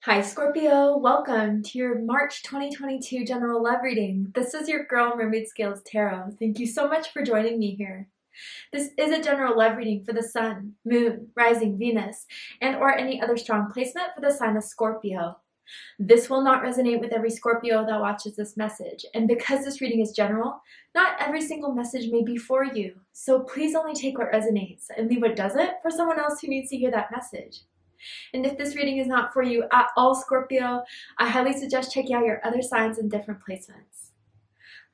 Hi Scorpio, welcome to your March 2022 general love reading. This is your girl Mermaid Scales Tarot. Thank you so much for joining me here. This is a general love reading for the Sun, Moon, Rising, Venus, and or any other strong placement for the sign of Scorpio. This will not resonate with every Scorpio that watches this message, and because this reading is general, not every single message may be for you. So please only take what resonates and leave what doesn't for someone else who needs to hear that message. And if this reading is not for you at all, Scorpio, I highly suggest checking out your other signs and different placements.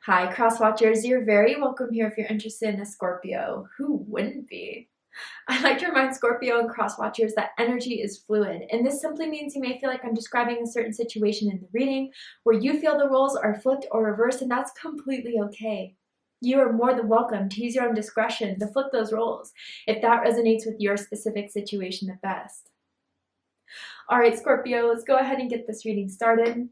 Hi, cross watchers. You're very welcome here if you're interested in a Scorpio. Who wouldn't be? I like to remind Scorpio and cross watchers that energy is fluid, and this simply means you may feel like I'm describing a certain situation in the reading where you feel the roles are flipped or reversed, and that's completely okay. You are more than welcome to use your own discretion to flip those roles if that resonates with your specific situation the best. All right, Scorpio, let's go ahead and get this reading started.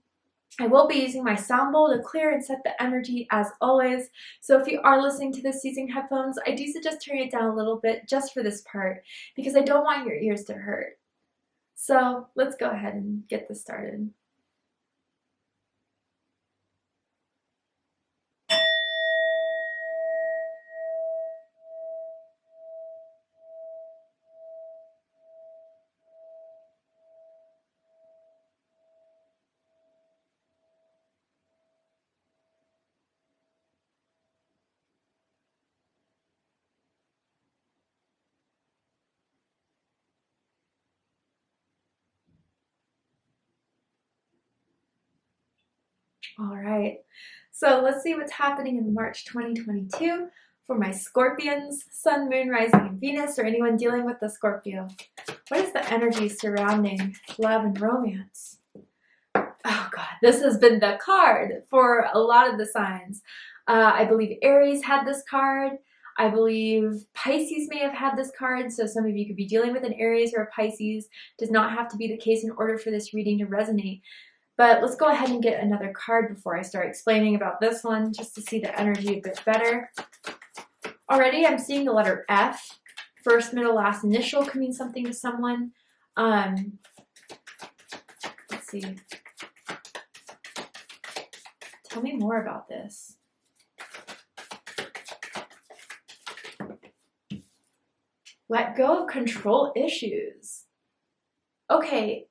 I will be using my sound bowl to clear and set the energy as always. So if you are listening to this using headphones, I do suggest turning it down a little bit just for this part because I don't want your ears to hurt. So let's go ahead and get this started. All right, so let's see what's happening in March 2022 for my Scorpions, Sun, Moon, Rising, and Venus, or anyone dealing with the Scorpio. What is the energy surrounding love and romance? Oh God, this has been the card for a lot of the signs. I believe Aries had this card. I believe Pisces may have had this card, so some of you could be dealing with an Aries or a Pisces. Does not have to be the case in order for this reading to resonate. But let's go ahead and get another card before I start explaining about this one, just to see the energy a bit better. Already I'm seeing the letter F. First, middle, last initial could mean something to someone. Let's see. Tell me more about this. Let go of control issues. Okay,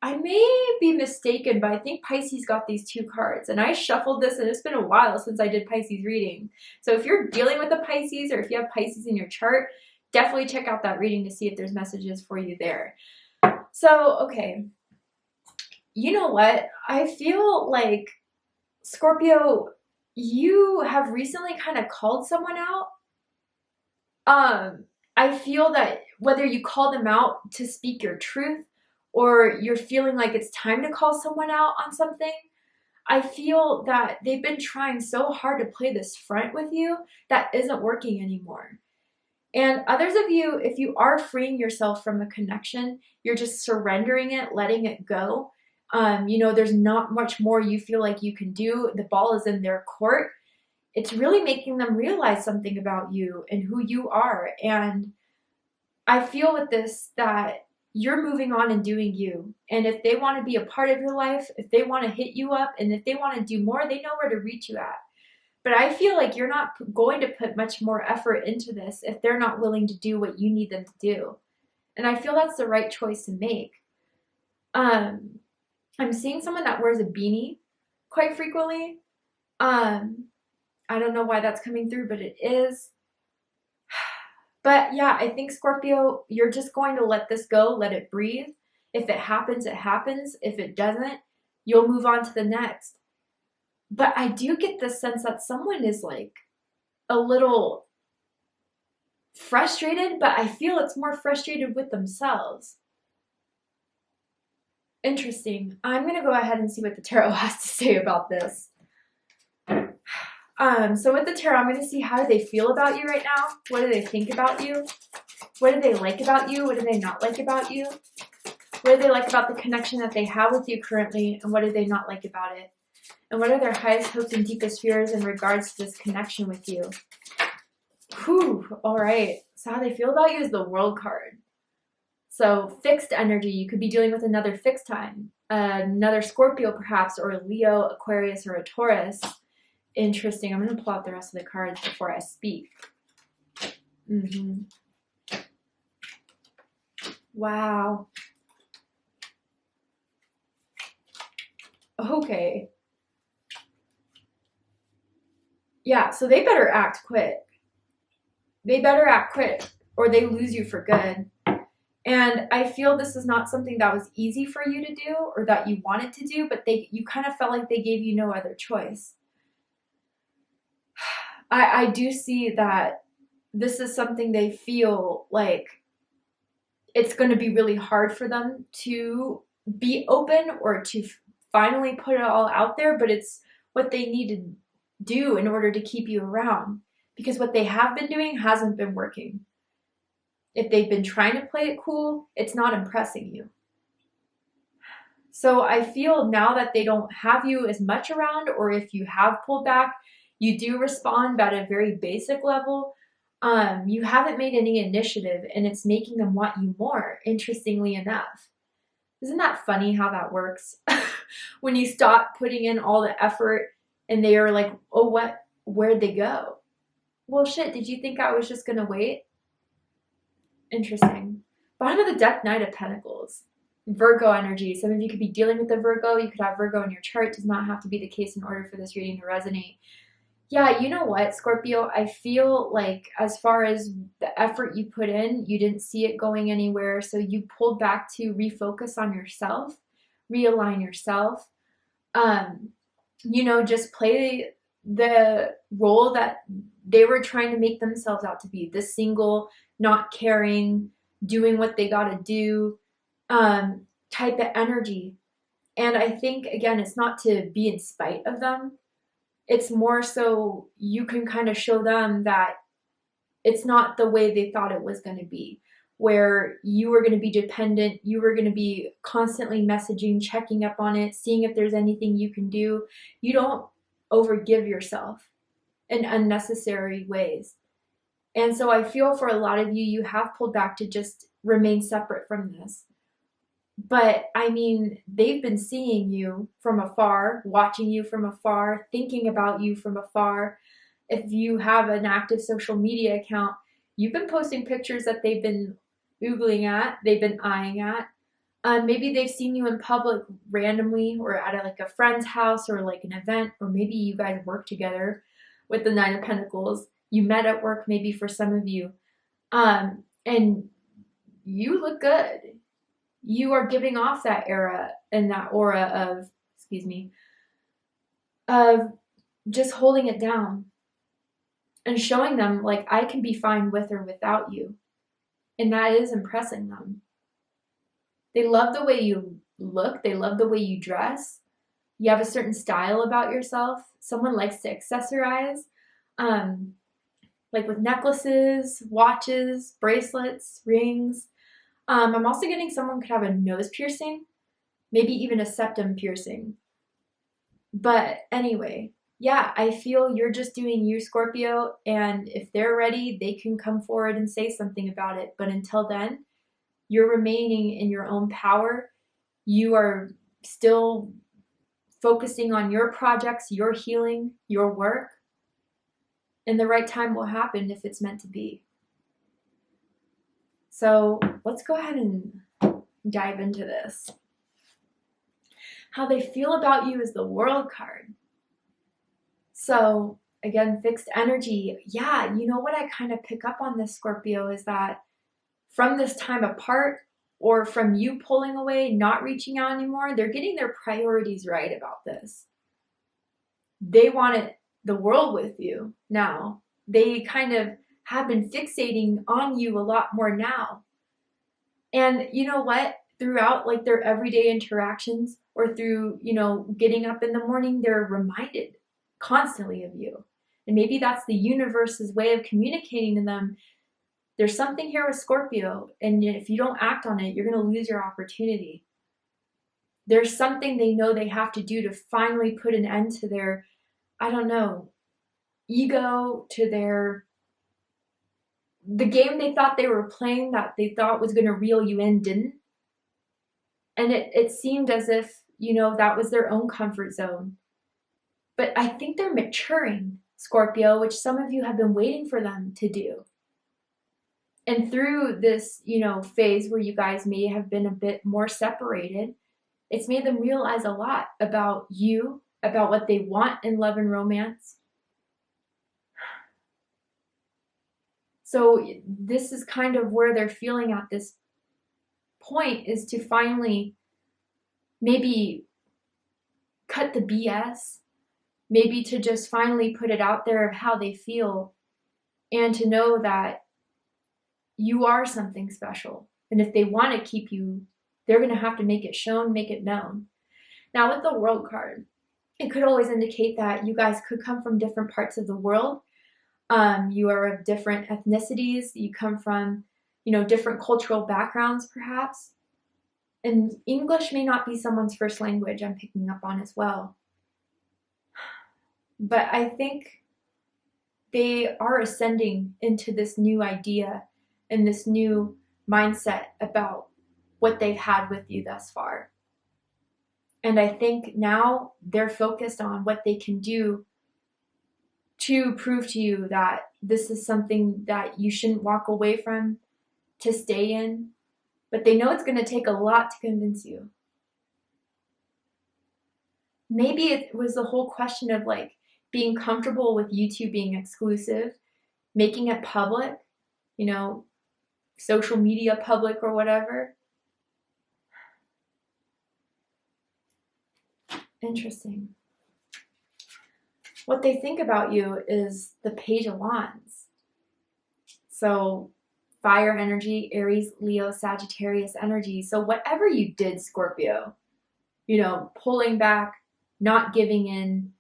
I may be mistaken, but I think Pisces got these two cards, and I shuffled this, and it's been a while since I did Pisces reading. So if you're dealing with a Pisces, or if you have Pisces in your chart, definitely check out that reading to see if there's messages for you there. So, okay, you know what? I feel like, Scorpio, you have recently kind of called someone out. I feel that whether you call them out to speak your truth, or you're feeling like it's time to call someone out on something, I feel that they've been trying so hard to play this front with you that isn't working anymore. And others of you, if you are freeing yourself from a connection, you're just surrendering it, letting it go. There's not much more you feel like you can do. The ball is in their court. It's really making them realize something about you and who you are. And I feel with this that you're moving on and doing you. And if they want to be a part of your life, if they want to hit you up, and if they want to do more, they know where to reach you at. But I feel like you're not going to put much more effort into this if they're not willing to do what you need them to do. And I feel that's the right choice to make. I'm seeing someone that wears a beanie quite frequently. I don't know why that's coming through, but it is. But yeah, I think Scorpio, you're just going to let this go, let it breathe. If it happens, it happens. If it doesn't, you'll move on to the next. But I do get the sense that someone is like a little frustrated, but I feel it's more frustrated with themselves. Interesting. I'm going to go ahead and see what the tarot has to say about this. So with the tarot, I'm going to see how do they feel about you right now? What do they think about you? What do they like about you? What do they not like about you? What do they like about the connection that they have with you currently? And what do they not like about it? And what are their highest hopes and deepest fears in regards to this connection with you? Whew, all right. So how they feel about you is the World card. So fixed energy, you could be dealing with another fixed time. another Scorpio perhaps, or a Leo, Aquarius, or a Taurus. Interesting. I'm going to pull out the rest of the cards before I speak. Wow. Okay. Yeah, so they better act quick. They better act quick or they lose you for good. And I feel this is not something that was easy for you to do or that you wanted to do, but you kind of felt like they gave you no other choice. I do see that this is something they feel like it's going to be really hard for them to be open or to finally put it all out there, but it's what they need to do in order to keep you around, because what they have been doing hasn't been working. If they've been trying to play it cool, it's not impressing you. So I feel now that they don't have you as much around, or if you have pulled back, you do respond at a very basic level. You haven't made any initiative and it's making them want you more, interestingly enough. Isn't that funny how that works? When you stop putting in all the effort and they are like, oh, what? Where'd they go? Well, shit, did you think I was just going to wait? Interesting. Bottom of the deck, Knight of Pentacles. Virgo energy. Some of you could be dealing with a Virgo. You could have Virgo in your chart. It does not have to be the case in order for this reading to resonate. Yeah, you know what, Scorpio? I feel like as far as the effort you put in, you didn't see it going anywhere. So you pulled back to refocus on yourself, realign yourself. Just play the role that they were trying to make themselves out to be. The single, not caring, doing what they got to do type of energy. And I think, again, it's not to be in spite of them. It's more so you can kind of show them that it's not the way they thought it was going to be, where you were going to be dependent, you were going to be constantly messaging, checking up on it, seeing if there's anything you can do. You don't overgive yourself in unnecessary ways. And so I feel for a lot of you, you have pulled back to just remain separate from this. But I mean, they've been seeing you from afar, watching you from afar, thinking about you from afar. If you have an active social media account, you've been posting pictures that they've been oogling at, they've been eyeing at. Maybe they've seen you in public randomly or at a friend's house or like an event, or maybe you guys work together with the Nine of Pentacles. You met at work maybe for some of you. And you look good. You are giving off that era and that aura of just holding it down and showing them like, I can be fine with or without you. And that is impressing them. They love the way you look. They love the way you dress. You have a certain style about yourself. Someone likes to accessorize, like with necklaces, watches, bracelets, rings. I'm also getting someone could have a nose piercing, maybe even a septum piercing. But anyway, yeah, I feel you're just doing you, Scorpio, and if they're ready, they can come forward and say something about it. But until then, you're remaining in your own power. You are still focusing on your projects, your healing, your work, and the right time will happen if it's meant to be. So let's go ahead and dive into this. How they feel about you is the World card. So again, fixed energy. Yeah, you know what I kind of pick up on this, Scorpio, is that from this time apart or from you pulling away, not reaching out anymore, they're getting their priorities right about this. They want the world with you now. They kind of have been fixating on you a lot more now. And you know what? Throughout like their everyday interactions or through, getting up in the morning, they're reminded constantly of you. And maybe that's the universe's way of communicating to them. There's something here with Scorpio, and if you don't act on it, you're going to lose your opportunity. There's something they know they have to do to finally put an end to their, ego, to the game they thought they were playing that they thought was going to reel you in didn't. And it seemed as if, you know, that was their own comfort zone. But I think they're maturing, Scorpio, which some of you have been waiting for them to do. And through this, you know, phase where you guys may have been a bit more separated, it's made them realize a lot about you, about what they want in love and romance. So this is kind of where they're feeling at this point, is to finally maybe cut the BS, maybe to just finally put it out there of how they feel, and to know that you are something special. And if they want to keep you, they're going to have to make it shown, make it known. Now with the World card, it could always indicate that you guys could come from different parts of the world. You are of different ethnicities. You come from, you know, different cultural backgrounds perhaps. And English may not be someone's first language, I'm picking up on as well. But I think they are ascending into this new idea and this new mindset about what they've had with you thus far. And I think now they're focused on what they can do to prove to you that this is something that you shouldn't walk away from, to stay in. But they know it's going to take a lot to convince you. Maybe it was the whole question of like being comfortable with you two being exclusive, making it public, you know, social media public or whatever. Interesting. What they think about you is the Page of Wands. So fire energy, Aries, Leo, Sagittarius energy. So whatever you did, Scorpio, you know, pulling back, not giving in,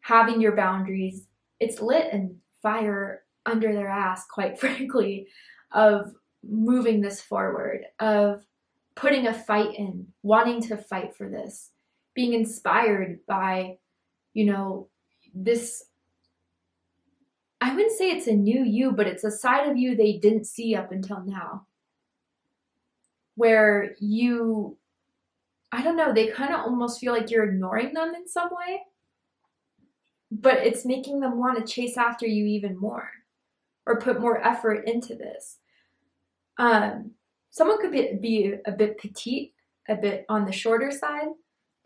having your boundaries, it's lit and fire under their ass, quite frankly, of moving this forward, of putting a fight in, wanting to fight for this, being inspired by, you know, this, I wouldn't say it's a new you, but it's a side of you they didn't see up until now. Where you, I don't know, they kind of almost feel like you're ignoring them in some way. But it's making them want to chase after you even more, or put more effort into this. Someone could be a bit petite, a bit on the shorter side,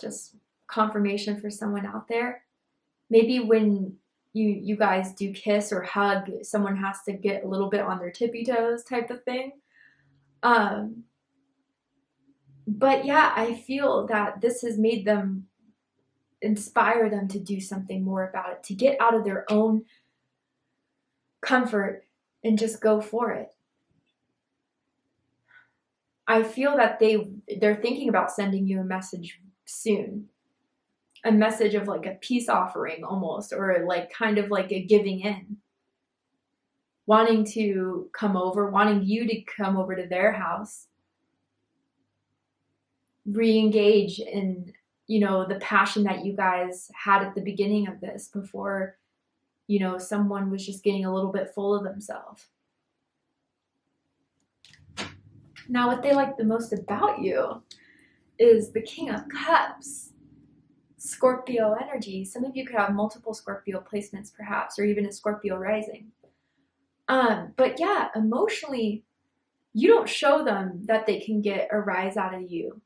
just confirmation for someone out there. Maybe when you guys do kiss or hug, someone has to get a little bit on their tippy toes type of thing. But yeah, I feel that this has made them, inspire them to do something more about it, to get out of their own comfort and just go for it. I feel that they're thinking about sending you a message soon. A message of like a peace offering almost, or like kind of like a giving in. Wanting to come over, wanting you to come over to their house. Re-engage in, you know, the passion that you guys had at the beginning of this, before, you know, someone was just getting a little bit full of themselves. Now, what they like the most about you is the King of Cups. Scorpio energy. Some of you could have multiple Scorpio placements perhaps, or even a Scorpio rising. But yeah, emotionally, you don't show them that they can get a rise out of you.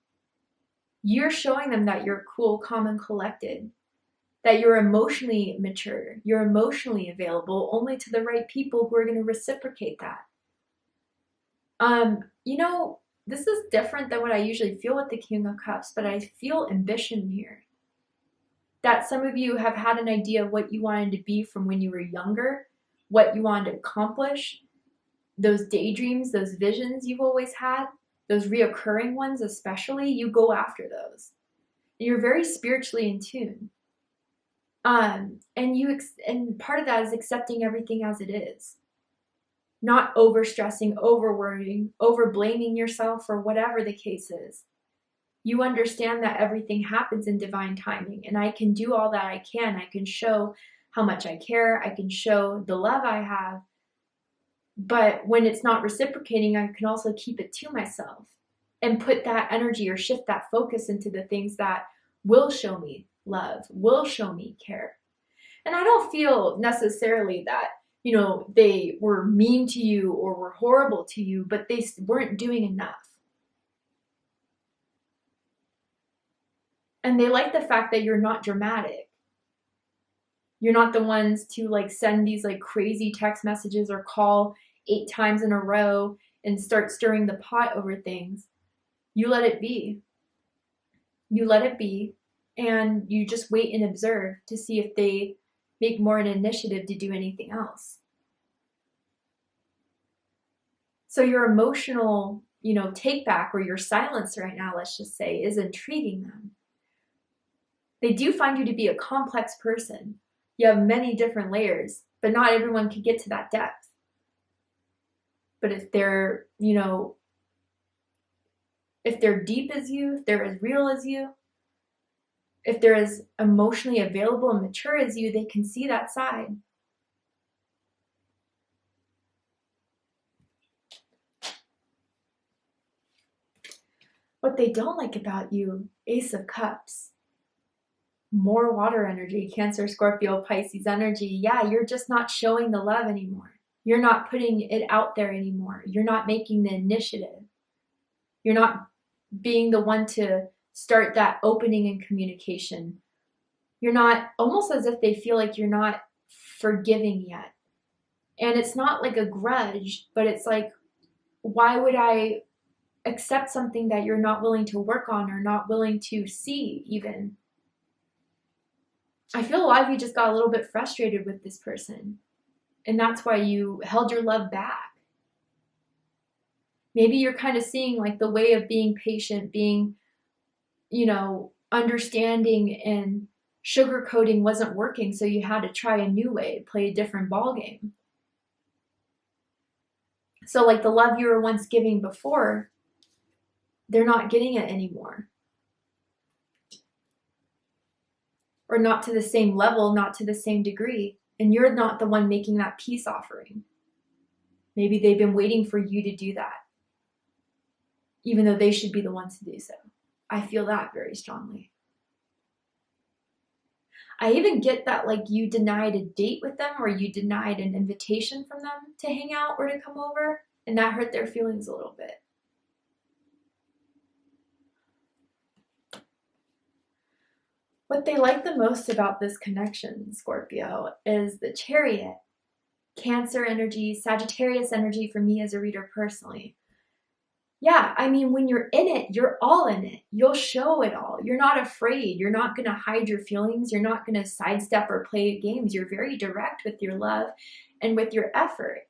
You're showing them that you're cool, calm, and collected. That you're emotionally mature. You're emotionally available only to the right people who are going to reciprocate that. You know, this is different than what I usually feel with the King of Cups, but I feel ambition here. That some of you have had an idea of what you wanted to be from when you were younger, what you wanted to accomplish, those daydreams, those visions you've always had, those reoccurring ones especially, you go after those. And you're very spiritually in tune. And part of that is accepting everything as it is. Not over-stressing, over-worrying, over-blaming yourself, or whatever the case is. You understand that everything happens in divine timing, and I can do all that I can. I can show how much I care. I can show the love I have. But when it's not reciprocating, I can also keep it to myself. and put that energy or shift that focus into the things that will show me love, will show me care. And I don't feel necessarily that, you know, they were mean to you or were horrible to you, but they weren't doing enough. And they like the fact that you're not dramatic. You're not the ones to like send these like crazy text messages or call 8 times in a row and start stirring the pot over things. You let it be. You let it be, and you just wait and observe to see if they make more an initiative to do anything else. So your emotional, you know, take back or your silence right now, let's just say, is intriguing them. They do find you to be a complex person. You have many different layers, but not everyone can get to that depth. But if they're, you know, if they're deep as you, if they're as real as you, if they're as emotionally available and mature as you, they can see that side. What they don't like about you, Ace of Cups, more water energy, Cancer, Scorpio, Pisces energy. Yeah, you're just not showing the love anymore. You're not putting it out there anymore. You're not making the initiative. You're not being the one to start that opening in communication. You're not, almost as if they feel like you're not forgiving yet. And it's not like a grudge, but it's like, why would I accept something that you're not willing to work on or not willing to see even? I feel a lot of you just got a little bit frustrated with this person, and that's why you held your love back. Maybe you're kind of seeing like the way of being patient, being, you know, understanding and sugarcoating wasn't working, so you had to try a new way, play a different ball game. So like the love you were once giving before, they're not getting it anymore. Or not to the same level, not to the same degree. And you're not the one making that peace offering. Maybe they've been waiting for you to do that, even though they should be the ones to do so. I feel that very strongly. I even get that like you denied a date with them or you denied an invitation from them to hang out or to come over, and that hurt their feelings a little bit. What they like the most about this connection, Scorpio, is the Chariot. Cancer energy, Sagittarius energy for me as a reader personally. Yeah, I mean, when you're in it, you're all in it. You'll show it all. You're not afraid. You're not going to hide your feelings. You're not going to sidestep or play games. You're very direct with your love and with your effort.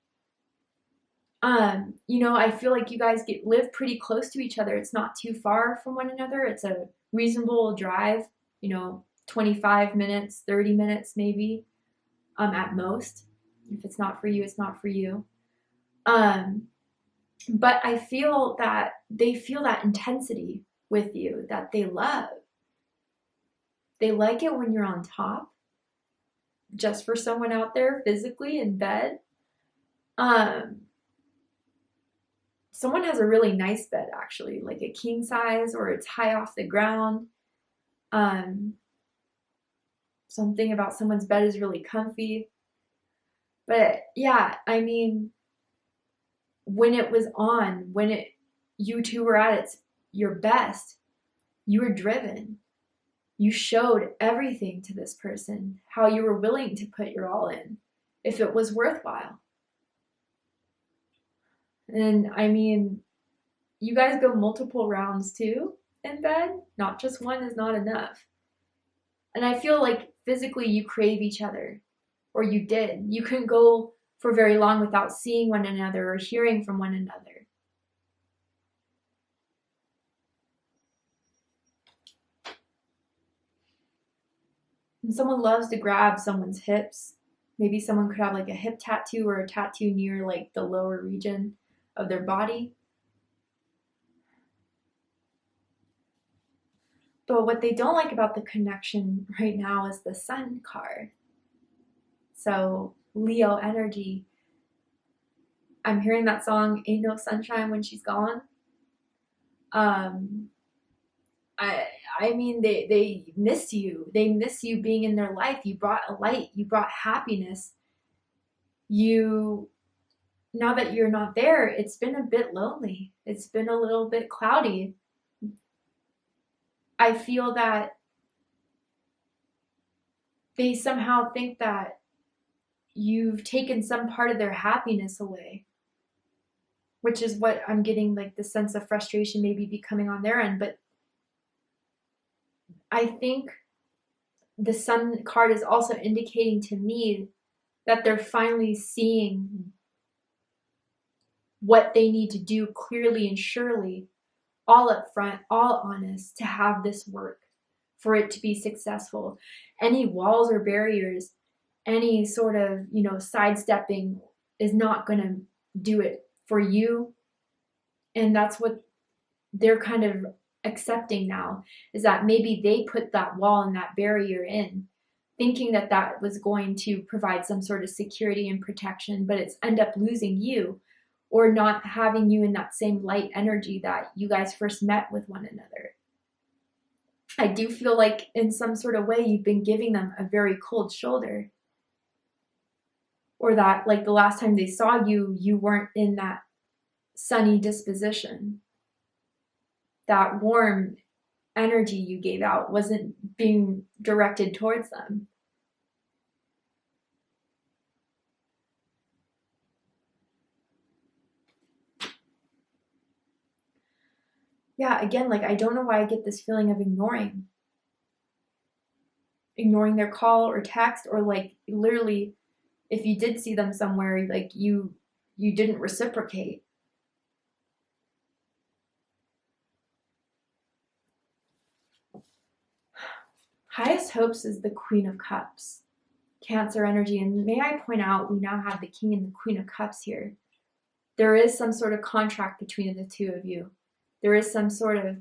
You know, I feel like you guys live pretty close to each other. It's not too far from one another. It's a reasonable drive, you know, 25 minutes, 30 minutes maybe, at most. If it's not for you, it's not for you. But I feel that they feel that intensity with you that they love. They like it when you're on top, just for someone out there physically in bed. Someone has a really nice bed, actually, like a king size, or it's high off the ground. Something about someone's bed is really comfy. But yeah, I mean, when it was on, you two were at your best, you were driven. You showed everything to this person, how you were willing to put your all in, if it was worthwhile. And I mean, you guys go multiple rounds too in bed. Not just one is not enough. And I feel like physically you crave each other, or you did. You couldn't go for very long without seeing one another or hearing from one another. And someone loves to grab someone's hips. Maybe someone could have like a hip tattoo or a tattoo near like the lower region of their body. But what they don't like about the connection right now is the Sun card. So Leo energy. I'm hearing that song, Ain't No Sunshine When She's Gone. I mean, they miss you. They miss you being in their life. You brought a light. You brought happiness. Now that you're not there, it's been a bit lonely. It's been a little bit cloudy. I feel that they somehow think that you've taken some part of their happiness away, which is what I'm getting, like the sense of frustration maybe becoming on their end. But I think the Sun card is also indicating to me that they're finally seeing what they need to do clearly and surely, all up front, all honest, to have this work, for it to be successful. Any walls or barriers, any sort of, sidestepping is not going to do it for you. And that's what they're kind of accepting now, is that maybe they put that wall and that barrier in, thinking that that was going to provide some sort of security and protection, but it's end up losing you, or not having you in that same light energy that you guys first met with one another. I do feel like in some sort of way you've been giving them a very cold shoulder. Or that, like, the last time they saw you, you weren't in that sunny disposition. That warm energy you gave out wasn't being directed towards them. Yeah, again, like, I don't know why I get this feeling of ignoring their call or text, or like literally if you did see them somewhere, like you didn't reciprocate. Highest hopes is the Queen of Cups, Cancer energy. And may I point out, we now have the King and the Queen of Cups here. There is some sort of contract between the two of you. There is some sort of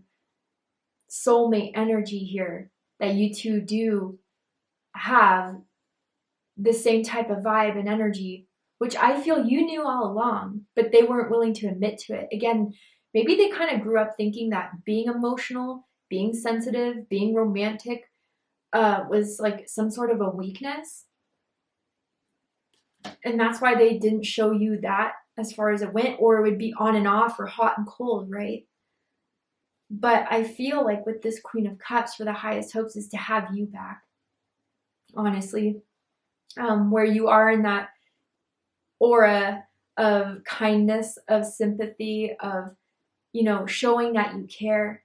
soulmate energy here, that you two do have the same type of vibe and energy, which I feel you knew all along, but they weren't willing to admit to it. Again, maybe they kind of grew up thinking that being emotional, being sensitive, being romantic was like some sort of a weakness. And that's why they didn't show you that as far as it went, or it would be on and off or hot and cold, right? But I feel like with this Queen of Cups, for the highest hopes is to have you back, honestly. Where you are in that aura of kindness, of sympathy, of, showing that you care.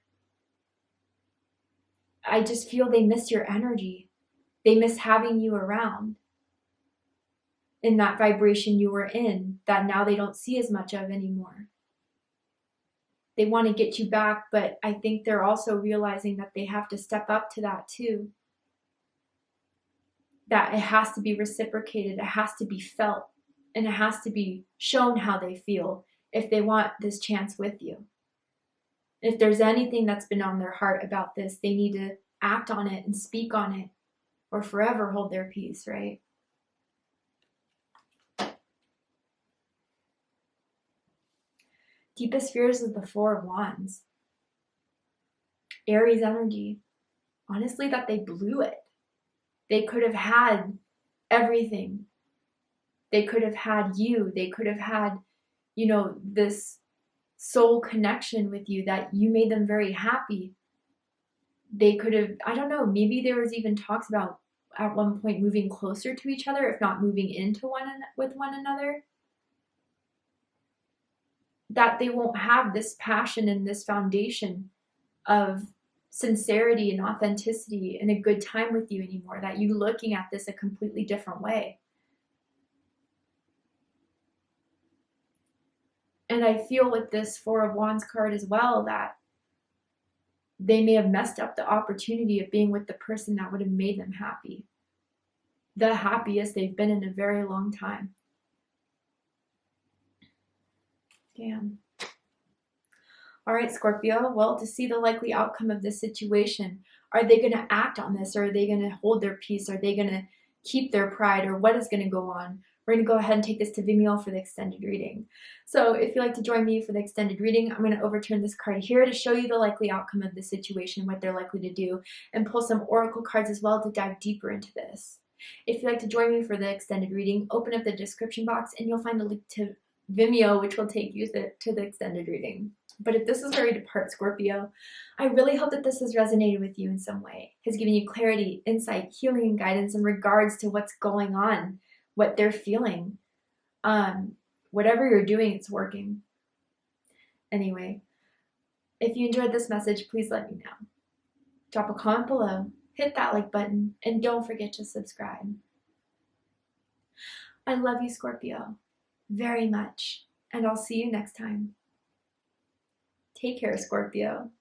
I just feel they miss your energy. They miss having you around in that vibration you were in, that now they don't see as much of anymore. They want to get you back, but I think they're also realizing that they have to step up to that too. That it has to be reciprocated, it has to be felt, and it has to be shown how they feel if they want this chance with you. If there's anything that's been on their heart about this, they need to act on it and speak on it, or forever hold their peace, right? Deepest fears is the Four of Wands. Aries energy. Honestly, that they blew it. They could have had everything. They could have had you. They could have had, this soul connection with you, that you made them very happy. They could have, I don't know, maybe there was even talks about at one point moving closer to each other, if not moving into with one another. That they won't have this passion and this foundation of sincerity and authenticity and a good time with you anymore, that you looking at this a completely different way. And I feel with this Four of Wands card as well, that they may have messed up the opportunity of being with the person that would have made them happy. The happiest they've been in a very long time. Damn. All right, Scorpio. Well, to see the likely outcome of this situation, are they going to act on this, or are they going to hold their peace? Are they going to keep their pride, or what is going to go on? we're going to go ahead and take this to Vimeo for the extended reading. So if you'd like to join me for the extended reading, I'm going to overturn this card here to show you the likely outcome of the situation, what they're likely to do, and pull some oracle cards as well to dive deeper into this. If you'd like to join me for the extended reading, open up the description box and you'll find a link to Vimeo, which will take you to the extended reading. But if this is where we depart, Scorpio, I really hope that this has resonated with you in some way, has given you clarity, insight, healing, and guidance in regards to what's going on, what they're feeling. Whatever you're doing, it's working. Anyway, if you enjoyed this message, please let me know. Drop a comment below, hit that like button, and don't forget to subscribe. I love you, Scorpio, very much, and I'll see you next time. Take care, Scorpio.